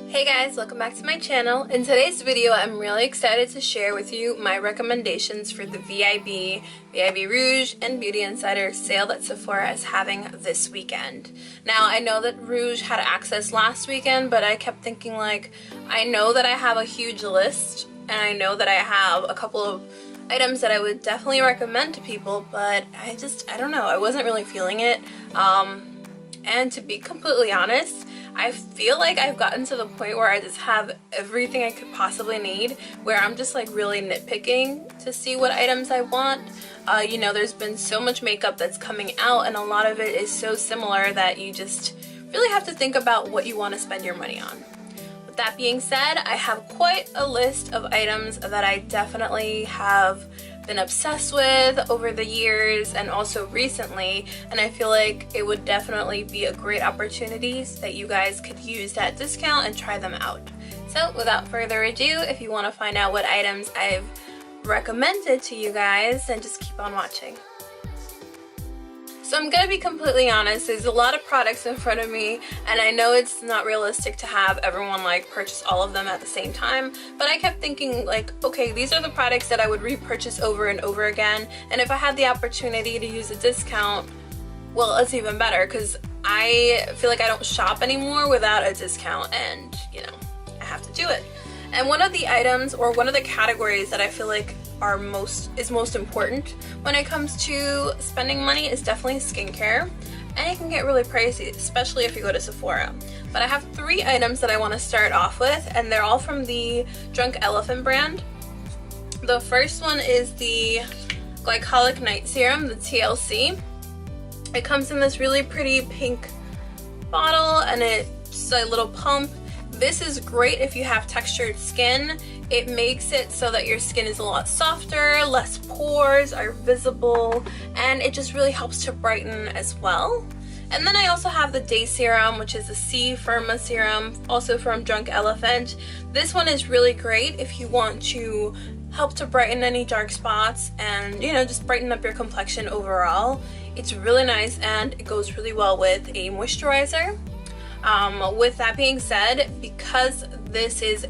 Hey guys, welcome back to my channel. In today's video, I'm really excited to share with you my recommendations for the VIB Rouge, and Beauty Insider sale that Sephora is having this weekend. Now, I know that Rouge had access last weekend, but I kept thinking like, I know that I have a huge list, and I know that I have a couple of items that I would definitely recommend to people, but I don't know, I wasn't really feeling it. And to be completely honest, I feel like I've gotten to the point where I just have everything I could possibly need, where I'm just like really nitpicking to see what items I want. You know, there's been so much makeup that's coming out, and a lot of it is so similar that you just really have to think about what you want to spend your money on. With that being said, I have quite a list of items that I definitely have been obsessed with over the years and also recently, and I feel like it would definitely be a great opportunity that you guys could use that discount and try them out. So without further ado, if you want to find out what items I've recommended to you guys, then just keep on watching. So I'm gonna be completely honest, there's a lot of products in front of me, and I know it's not realistic to have everyone like purchase all of them at the same time, but I kept thinking like, okay, these are the products that I would repurchase over and over again, and if I had the opportunity to use a discount, well, it's even better, because I feel like I don't shop anymore without a discount, and you know, I have to do it. And one of the items, or one of the categories that I feel like is most important when it comes to spending money is definitely skincare, and it can get really pricey, especially if you go to Sephora. But I have 3 items that I want to start off with, and they're all from the Drunk Elephant brand. The first one is the Glycolic Night Serum, the TLC. It comes in this really pretty pink bottle, and it's a little pump. This is great if you have textured skin. It makes it so that your skin is a lot softer, less pores are visible, and it just really helps to brighten as well. And then I also have the Day Serum, which is a C Firma serum, also from Drunk Elephant. This one is really great if you want to help to brighten any dark spots and, you know, just brighten up your complexion overall. It's really nice, and it goes really well with a moisturizer. With that being said, because this is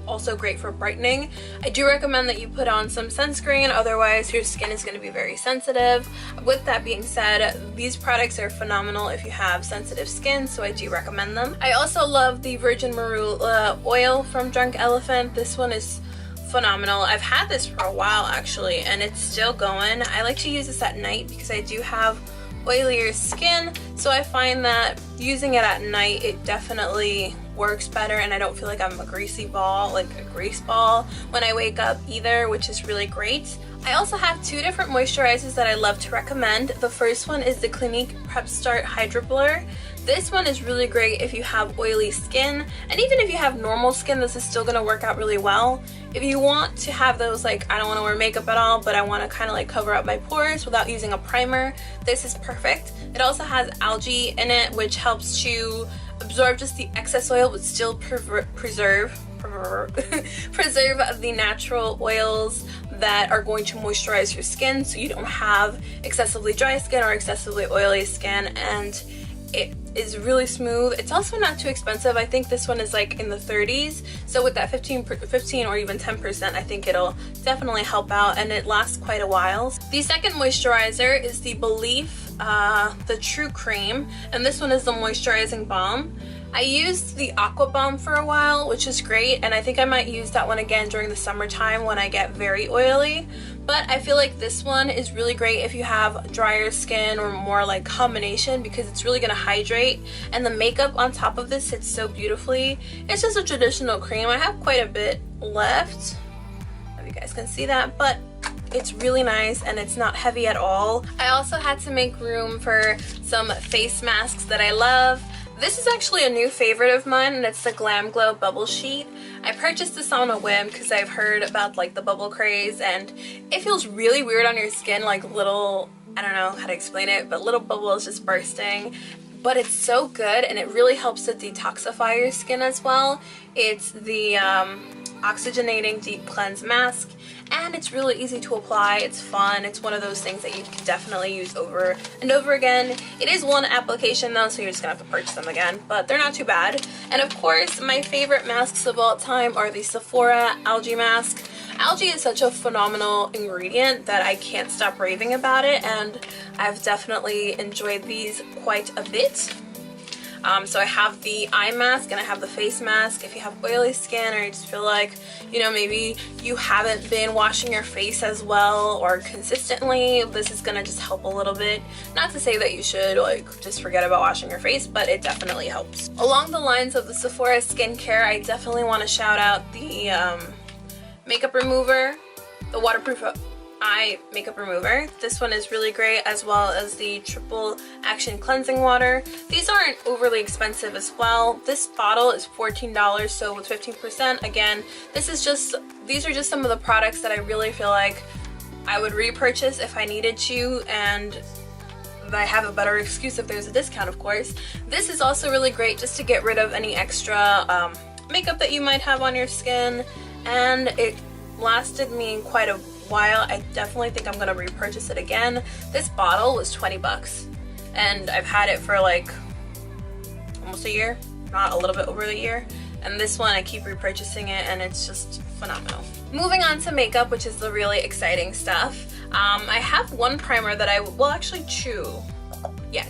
also great for brightening, I do recommend that you put on some sunscreen, otherwise your skin is going to be very sensitive. With that being said, these products are phenomenal if you have sensitive skin, so I do recommend them. I also love the Virgin Marula oil from Drunk Elephant. This one is phenomenal. I've had this for a while actually, and it's still going. I like to use this at night because I do have oilier skin, so I find that using it at night, it definitely works better, and I don't feel like I'm a greasy ball, like a grease ball when I wake up either, which is really great. I also have 2 different moisturizers that I love to recommend. The first one is the Clinique Prep Start Hydro Blur. This one is really great if you have oily skin, and even if you have normal skin, this is still going to work out really well. If you want to have those like, I don't want to wear makeup at all, but I want to kind of like cover up my pores without using a primer, this is perfect. It also has algae in it, which helps to absorb just the excess oil but still preserve the natural oils that are going to moisturize your skin, so you don't have excessively dry skin or excessively oily skin, and it is really smooth. It's also not too expensive. I think this one is like in the 30s, so with that 15 or even 10%, I think it'll definitely help out, and it lasts quite a while. The second moisturizer is the Belief the True Cream, and this one is the moisturizing balm. I used the Aqua Balm for a while, which is great, and I think I might use that one again during the summertime when I get very oily. But I feel like this one is really great if you have drier skin or more like combination, because it's really gonna hydrate, and the makeup on top of this sits so beautifully. It's just a traditional cream. I have quite a bit left, if you guys can see that, but it's really nice and it's not heavy at all. I also had to make room for some face masks that I love. This is actually a new favorite of mine, and it's the Glam Glow Bubble Sheet. I purchased this on a whim because I've heard about like the bubble craze, and it feels really weird on your skin, like little, I don't know how to explain it, but little bubbles just bursting. But it's so good, and it really helps to detoxify your skin as well. It's the oxygenating deep cleanse mask, and it's really easy to apply. It's fun. It's one of those things that you can definitely use over and over again. It is one application though, so you're just gonna have to purchase them again, but they're not too bad. And of course, my favorite masks of all time are the Sephora algae mask. Algae is such a phenomenal ingredient that I can't stop raving about it, and I've definitely enjoyed these quite a bit. So I have the eye mask and I have the face mask. If you have oily skin, or you just feel like, you know, maybe you haven't been washing your face as well or consistently, this is gonna just help a little bit. Not to say that you should like just forget about washing your face, but it definitely helps. Along the lines of the Sephora skincare, I definitely want to shout out the makeup remover, the waterproof eye makeup remover. This one is really great, as well as the triple action cleansing water. These aren't overly expensive as well. This bottle is $14, so with 15%, again, these are just some of the products that I really feel like I would repurchase if I needed to, and I have a better excuse if there's a discount, of course. This is also really great just to get rid of any extra makeup that you might have on your skin, and it lasted me quite a while. I definitely think I'm gonna repurchase it again. This bottle was 20 bucks, and I've had it for like almost a year, not a little bit over a year, and this one I keep repurchasing it, and it's just phenomenal. Moving on to makeup, which is the really exciting stuff. I have one primer that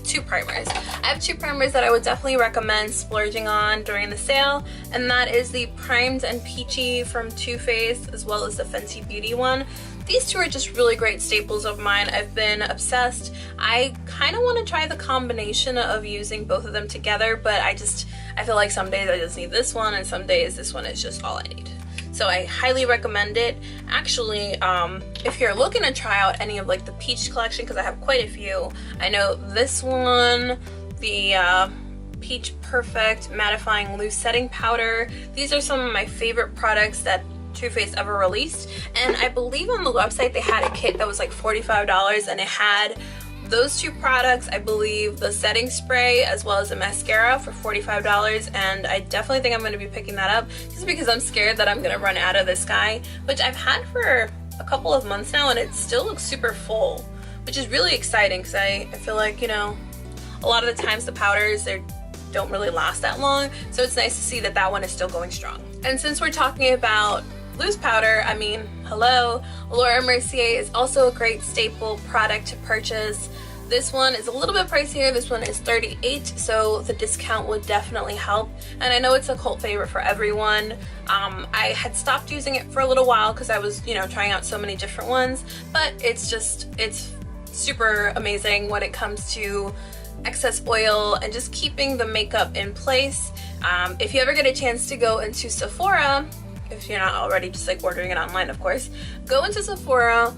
two primers. I have two primers that I would definitely recommend splurging on during the sale, and that is the Primed and Peachy from Too Faced, as well as the Fenty Beauty one. These two are just really great staples of mine. I've been obsessed. I kind of want to try the combination of using both of them together, but I feel like some days I just need this one, and some days this one is just all I need. So I highly recommend it. Actually, if you're looking to try out any of like the Peach collection, because I have quite a few. I know this one, the Peach Perfect Mattifying Loose Setting Powder. These are some of my favorite products that Too Faced ever released, and I believe on the website they had a kit that was like $45, and it had those two products, I believe the setting spray as well as the mascara for $45, and I definitely think I'm going to be picking that up just because I'm scared that I'm going to run out of this guy, which I've had for a couple of months now, and it still looks super full, which is really exciting because I feel like, you know, a lot of the times the powders, they don't really last that long, so it's nice to see that that one is still going strong. And since we're talking about loose powder, I mean, hello, Laura Mercier is also a great staple product to purchase. This one is a little bit pricier. This one is $38, so the discount would definitely help. And I know it's a cult favorite for everyone. I had stopped using it for a little while because I was, you know, trying out so many different ones, but it's super amazing when it comes to excess oil and just keeping the makeup in place. If you ever get a chance to go into Sephora, if you're not already just like ordering it online, of course, go into Sephora,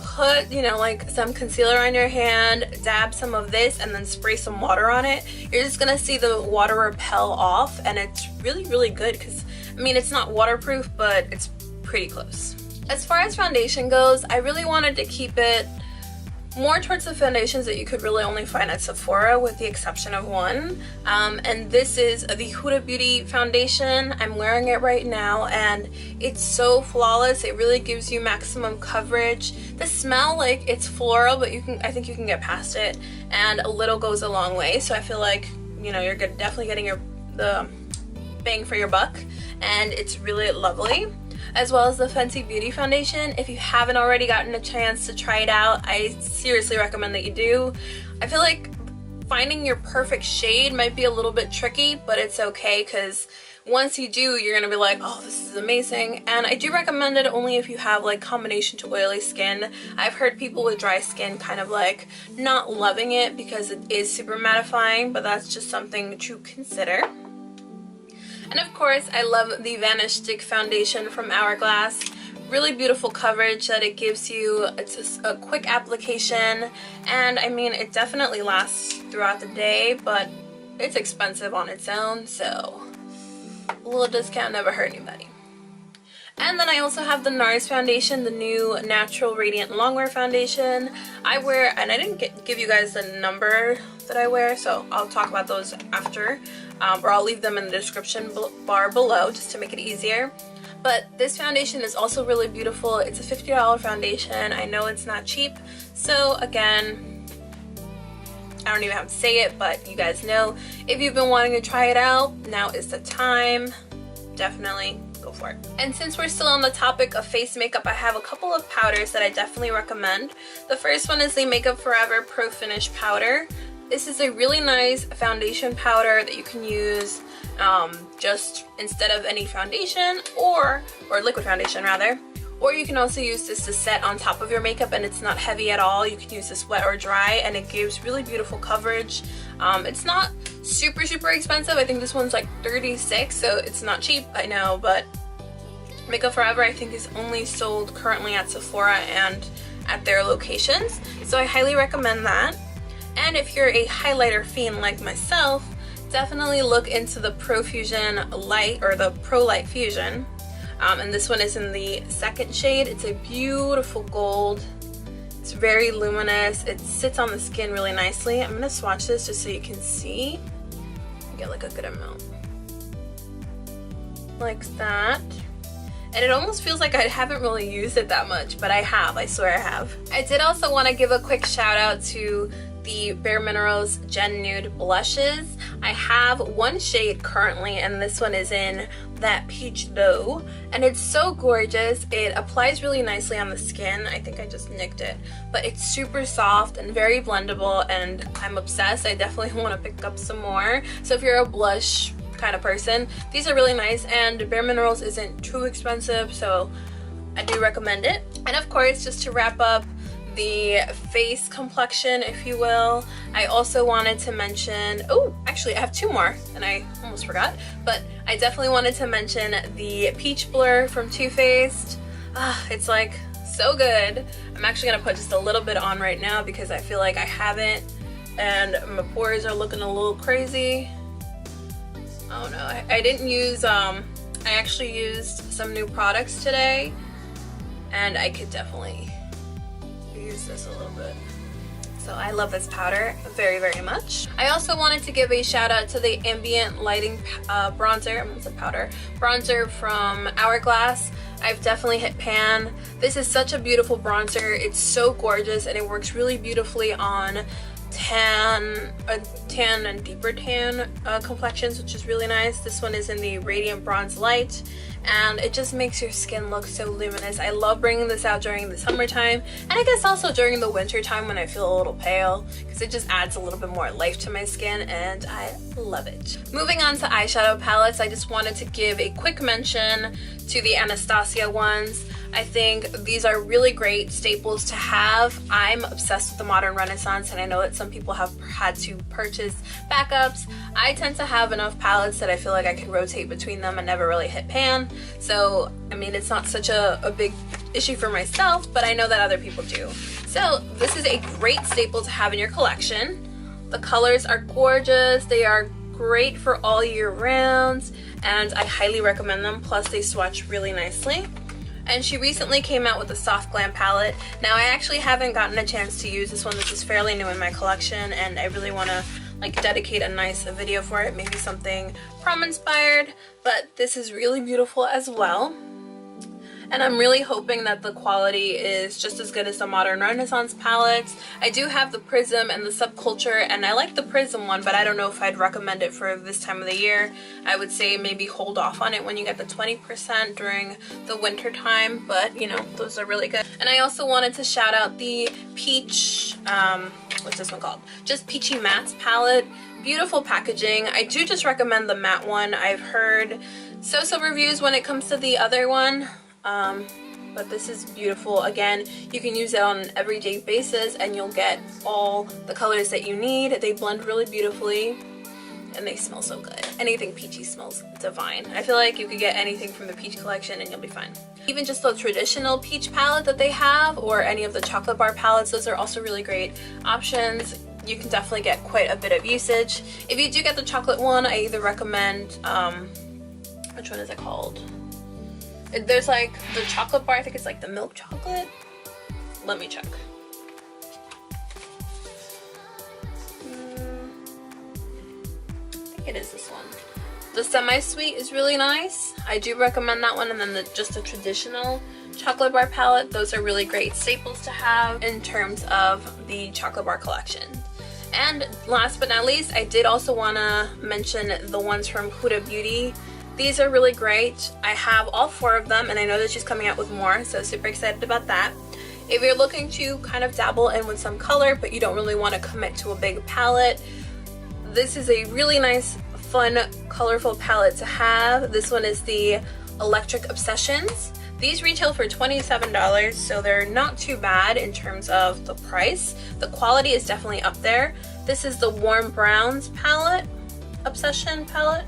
put, you know, like some concealer on your hand, dab some of this, and then spray some water on it. You're just gonna see the water repel off, and it's really, really good because, I mean, it's not waterproof, but it's pretty close. As far as foundation goes, I really wanted to keep it more towards the foundations that you could really only find at Sephora, with the exception of one, and this is the Huda Beauty foundation. I'm wearing it right now, and it's so flawless. It really gives you maximum coverage. The smell, like, it's floral, but I think you can get past it, and a little goes a long way. So I feel like, you know, you're definitely getting the bang for your buck, and it's really lovely. As well as the Fenty Beauty foundation. If you haven't already gotten a chance to try it out, I seriously recommend that you do. I feel like finding your perfect shade might be a little bit tricky, but it's okay, because once you do, you're gonna be like, oh, this is amazing. And I do recommend it only if you have like combination to oily skin. I've heard people with dry skin kind of like not loving it because it is super mattifying, but that's just something to consider. And of course, I love the Vanish Stick foundation from Hourglass. Really beautiful coverage that it gives you. It's just a quick application, and I mean, it definitely lasts throughout the day, but it's expensive on its own, so a little discount never hurt anybody. And then I also have the NARS foundation, the new Natural Radiant Longwear foundation. I wear, and I didn't give you guys the number that I wear, so I'll talk about those after, or I'll leave them in the description bar below just to make it easier. But this foundation is also really beautiful. It's a $50 foundation. I know it's not cheap, so again, I don't even have to say it, but you guys know, if you've been wanting to try it out, now is the time. Definitely go for it. And since we're still on the topic of face makeup, I have a couple of powders that I definitely recommend. The first one is the Makeup Forever Pro Finish powder. This is a really nice foundation powder that you can use just instead of any foundation or liquid foundation rather. Or you can also use this to set on top of your makeup, and it's not heavy at all. You can use this wet or dry, and it gives really beautiful coverage. It's not super expensive. I think this one's like $36, so it's not cheap, I know, but Makeup Forever I think is only sold currently at Sephora and at their locations, so I highly recommend that. And if you're a highlighter fiend like myself, definitely look into the Pro Fusion Light or the Pro Light Fusion. And this one is in the second shade. It's a beautiful gold. It's very luminous. It sits on the skin really nicely. I'm gonna swatch this just so you can see. Get like a good amount. Like that. And it almost feels like I haven't really used it that much, but I have. I swear I have. I did also want to give a quick shout out to the Bare Minerals Gen Nude blushes. I have one shade currently, and this one is in that peach dough, and it's so gorgeous. It applies really nicely on the skin. I think I just nicked it, but it's super soft and very blendable, and I'm obsessed. I definitely want to pick up some more. So if you're a blush kind of person, these are really nice, and Bare Minerals isn't too expensive, so I do recommend it. And of course, just to wrap up the face complexion, if you will, I also wanted to mention, oh, actually I have two more and I almost forgot, but I definitely wanted to mention the Peach Blur from Too Faced. It's like so good. I'm actually gonna put just a little bit on right now because I feel like I haven't, and my pores are looking a little crazy. Oh no, I didn't use, I actually used some new products today, and I could definitely use this a little bit. So I love this powder very much. I also wanted to give a shout out to the Ambient Lighting bronzer, it's a powder, bronzer from Hourglass. I've definitely hit pan. This is such a beautiful bronzer. It's so gorgeous, and it works really beautifully on tan and deeper tan complexions, which is really nice. This one is in the Radiant Bronze Light, and it just makes your skin look so luminous. I love bringing this out during the summertime, and I guess also during the winter time when I feel a little pale, because it just adds a little bit more life to my skin, and I love it. Moving on to eyeshadow palettes, I just wanted to give a quick mention to the Anastasia ones. I think these are really great staples to have. I'm obsessed with the Modern Renaissance, and I know that some people have had to purchase backups. I tend to have enough palettes that I feel like I can rotate between them and never really hit pan. So, I mean, it's not such a big issue for myself, but I know that other people do. So, this is a great staple to have in your collection. The colors are gorgeous. They are great for all year round, and I highly recommend them. Plus, they swatch really nicely. And she recently came out with a Soft Glam palette. Now, I actually haven't gotten a chance to use this one. This is fairly new in my collection, and I really want to like dedicate a nice video for it, maybe something prom inspired, but this is really beautiful as well. And I'm really hoping that the quality is just as good as the Modern Renaissance palettes. I do have the Prism and the Subculture, and I like the Prism one, but I don't know if I'd recommend it for this time of the year. I would say maybe hold off on it when you get the 20% during the winter time, but you know, those are really good. And I also wanted to shout out the Peach, what's this one called? Just Peachy Mattes palette. Beautiful packaging. I do just recommend the matte one. I've heard so-so reviews when it comes to the other one. But this is beautiful. Again, you can use it on an everyday basis and you'll get all the colors that you need. They blend really beautifully and they smell so good. Anything peachy smells divine. I feel like you could get anything from the Peach collection and you'll be fine. Even just the traditional peach palette that they have, or any of the chocolate bar palettes, those are also really great options. You can definitely get quite a bit of usage. If you do get the chocolate one, I either recommend, which one is it called? There's like the chocolate bar, I think it's like the milk chocolate. Let me check. I think it is this one. The semi-sweet is really nice. I do recommend that one. And then just the traditional chocolate bar palette. Those are really great staples to have in terms of the chocolate bar collection. And last but not least, I did also want to mention the ones from Huda Beauty. These are really great. I have all 4 of them, and I know that she's coming out with more, so super excited about that. If you're looking to kind of dabble in with some color, but you don't really want to commit to a big palette, this is a really nice, fun, colorful palette to have. This one is the Electric Obsessions. These retail for $27, so they're not too bad in terms of the price. The quality is definitely up there. This is the Warm Browns palette, Obsession palette.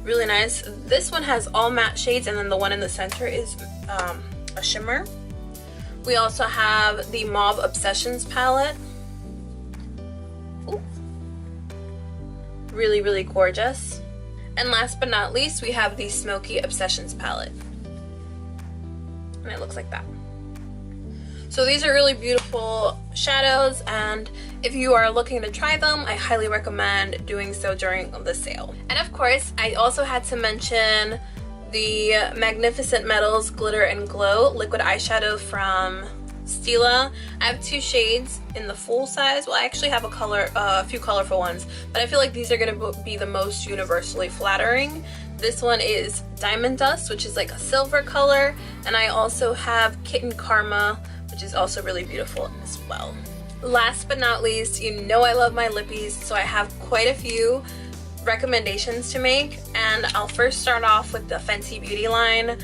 Really nice. This one has all matte shades, and then the one in the center is a shimmer. We also have the Mauve Obsessions palette. Ooh. Really, really gorgeous. And last but not least, we have the Smoky Obsessions palette. And it looks like that. So these are really beautiful shadows, and if you are looking to try them, I highly recommend doing so during the sale. And of course, I also had to mention the Magnificent Metals Glitter and Glow liquid eyeshadow from Stila. I have 2 shades in the full size. Well, I actually have a few colorful ones, but I feel like these are going to be the most universally flattering. This one is Diamond Dust, which is like a silver color, and I also have Kitten Karma, which is also really beautiful as well. Last but not least, you know I love my lippies, so I have quite a few recommendations to make, and I'll first start off with the Fenty Beauty line.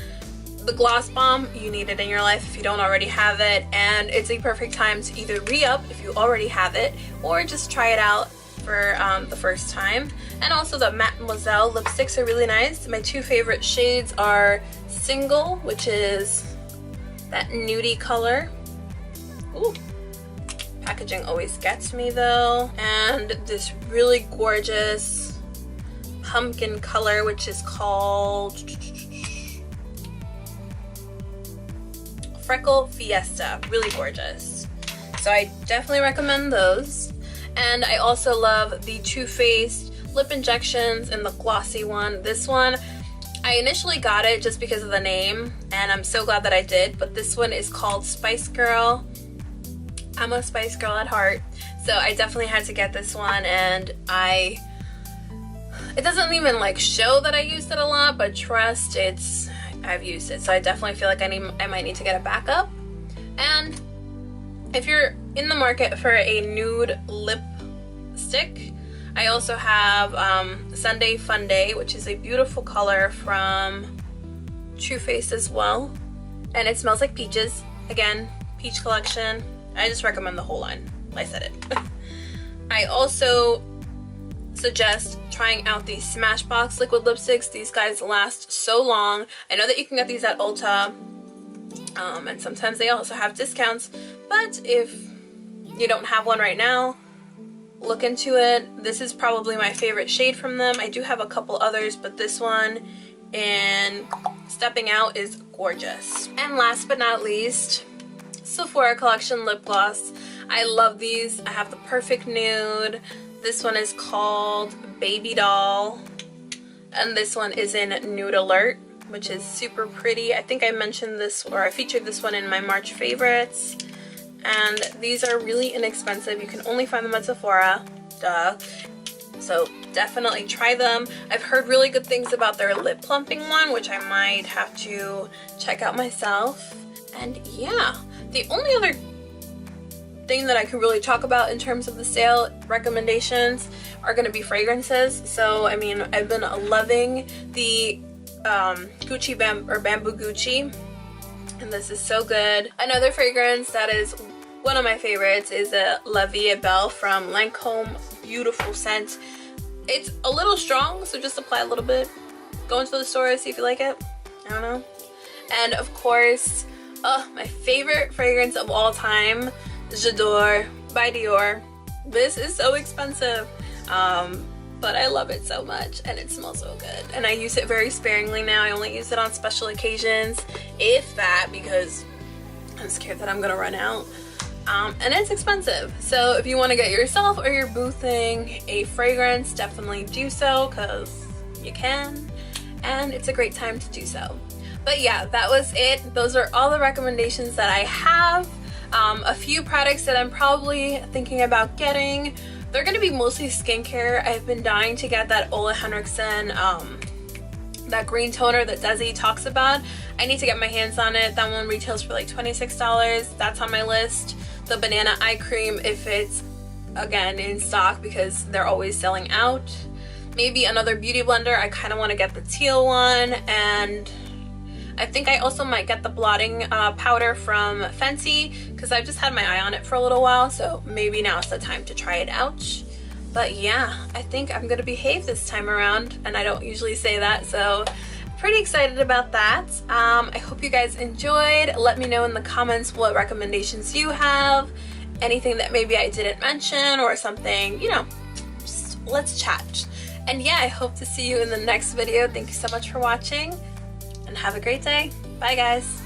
The Gloss Bomb, you need it in your life if you don't already have it, and it's a perfect time to either re-up if you already have it, or just try it out for the first time. And also the Mademoiselle lipsticks are really nice. My 2 favorite shades are Single, which is that nudie color. Ooh. Packaging always gets me though. And this really gorgeous pumpkin color, which is called Freckle Fiesta. Really gorgeous. So I definitely recommend those. And I also love the Too Faced lip injections and the glossy one. This one, I initially got it just because of the name, and I'm so glad that I did, but this one is called Spice Girl. I'm a Spice Girl at heart, so I definitely had to get this one, and it doesn't even like show that I used it a lot, but trust, I've used it, so I definitely feel like I might need to get a backup. And if you're in the market for a nude lipstick, I also have Sunday Fun Day, which is a beautiful color from Too Faced as well, and it smells like peaches. Again, peach collection. I just recommend the whole line. I said it. I also suggest trying out these Smashbox liquid lipsticks. These guys last so long. I know that you can get these at Ulta, and sometimes they also have discounts, but if you don't have one right now, look into it. This is probably my favorite shade from them. I do have a couple others, but this one in Stepping Out is gorgeous. And last but not least, Sephora Collection lip gloss. I love these. I have the Perfect Nude. This one is called Baby Doll, and this one is in Nude Alert, which is super pretty. I think I mentioned this, or I featured this one in my March favorites. And these are really inexpensive. You can only find them at Sephora, duh. So definitely try them. I've heard really good things about their lip plumping one, which I might have to check out myself. And yeah, the only other thing that I could really talk about in terms of the sale recommendations are going to be fragrances. So I mean, I've been loving the Gucci Bamboo Gucci, and this is so good. Another fragrance that is one of my favorites is a La Vie Belle from Lancome. Beautiful scent. It's a little strong, so just apply a little bit. Go into the store, see if you like it. I don't know. And of course, my favorite fragrance of all time, J'adore by Dior. This is so expensive, but I love it so much, and it smells so good. And I use it very sparingly now. I only use it on special occasions, if that, because I'm scared that I'm gonna run out. And it's expensive, so if you want to get yourself or your boo thing a fragrance, definitely do so, because you can, and it's a great time to do so. But yeah, that was it. Those are all the recommendations that I have. A few products that I'm probably thinking about getting. They're gonna be mostly skincare. I've been dying to get that Ole Henriksen, that green toner that Desi talks about. I need to get my hands on it. That one retails for like $26. That's on my list. The banana eye cream, if it's again in stock, because they're always selling out. Maybe another beauty blender. I kind of want to get the teal one, and I think I also might get the blotting powder from Fenty, because I've just had my eye on it for a little while, so maybe now's the time to try it out. But yeah, I think I'm gonna behave this time around, and I don't usually say that, so pretty excited about that. I hope you guys enjoyed. Let me know in the comments what recommendations you have, anything that maybe I didn't mention or something, you know, just let's chat. And yeah, I hope to see you in the next video. Thank you so much for watching, and have a great day. Bye guys.